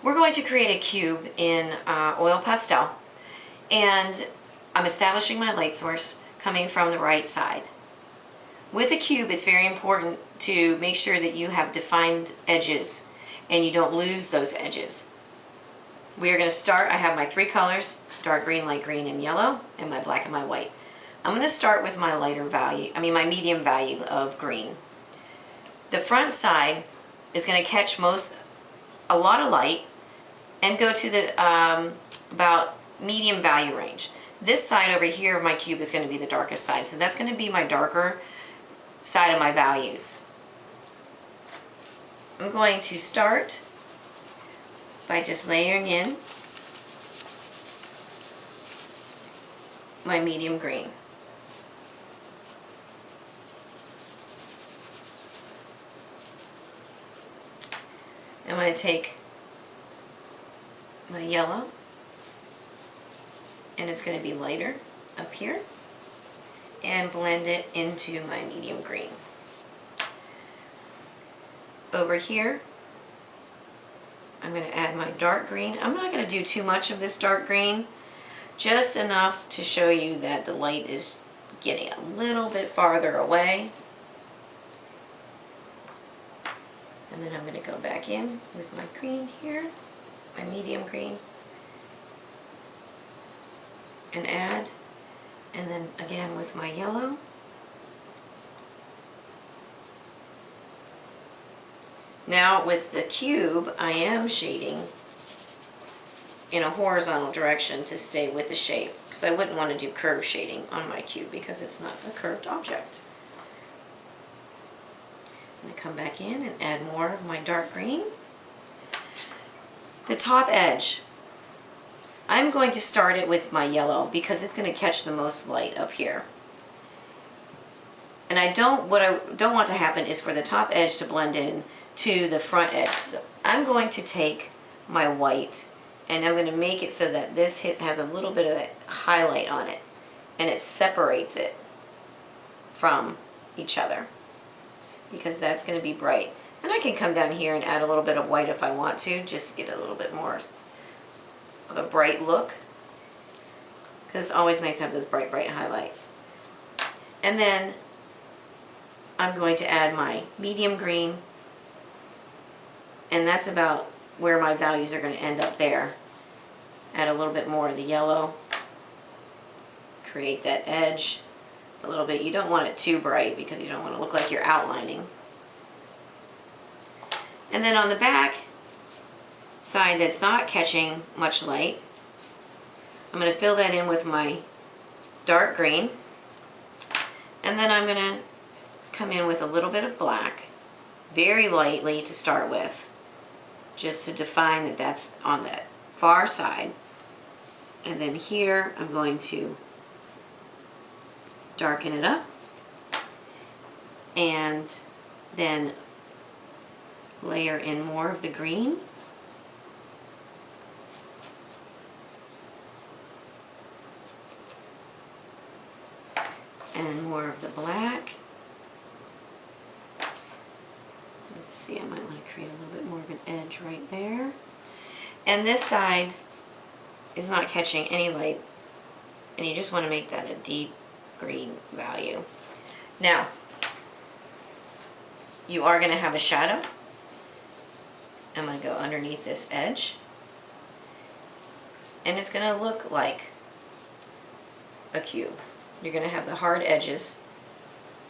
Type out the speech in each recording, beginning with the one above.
We're going to create a cube in oil pastel, and I'm establishing my light source coming from the right side. With a cube, it's very important to make sure that you have defined edges and you don't lose those edges. We are going to start, I have my three colors, dark green, light green, and yellow, and my black and my white. I'm going to start with my my medium value of green. The front side is going to catch a lot of light and go to the about medium value range. This side over here of my cube is going to be the darkest side, so that's going to be my darker side of my values. I'm going to start by just layering in my medium green. I'm going to take my yellow, and it's going to be lighter up here, and blend it into my medium green. Over here, I'm going to add my dark green. I'm not going to do too much of this dark green, just enough to show you that the light is getting a little bit farther away. And then I'm going to go back in with my green here, my medium green, and add, and then again with my yellow. Now with the cube, I am shading in a horizontal direction to stay with the shape, because I wouldn't want to do curve shading on my cube because it's not a curved object. I'm going to come back in and add more of my dark green. The top edge, I'm going to start it with my yellow because it's going to catch the most light up here. And what I don't want to happen is for the top edge to blend in to the front edge. So I'm going to take my white and I'm going to make it so that this has a little bit of a highlight on it, and it separates it from each other, because that's going to be bright. And I can come down here and add a little bit of white if I want to, just to get a little bit more of a bright look, because it's always nice to have those bright highlights. And then I'm going to add my medium green, and that's about where my values are going to end up there. Add a little bit more of the yellow, create that edge a little bit. You don't want it too bright because you don't want to look like you're outlining. And then on the back side that's not catching much light, I'm going to fill that in with my dark green, and then I'm going to come in with a little bit of black, very lightly to start with, just to define that that's on that far side. And then here I'm going to darken it up, and then layer in more of the green, and more of the black. Let's see, I might want to create a little bit more of an edge right there. And this side is not catching any light, and you just want to make that a deep green value. Now, you are going to have a shadow. I'm going to go underneath this edge, and it's going to look like a cube. You're going to have the hard edges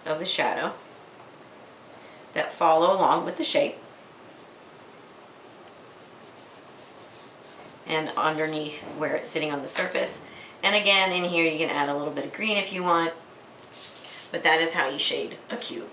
of the shadow that follow along with the shape, and underneath where it's sitting on the surface. And again, in here you can add a little bit of green if you want, but that is how you shade a cube.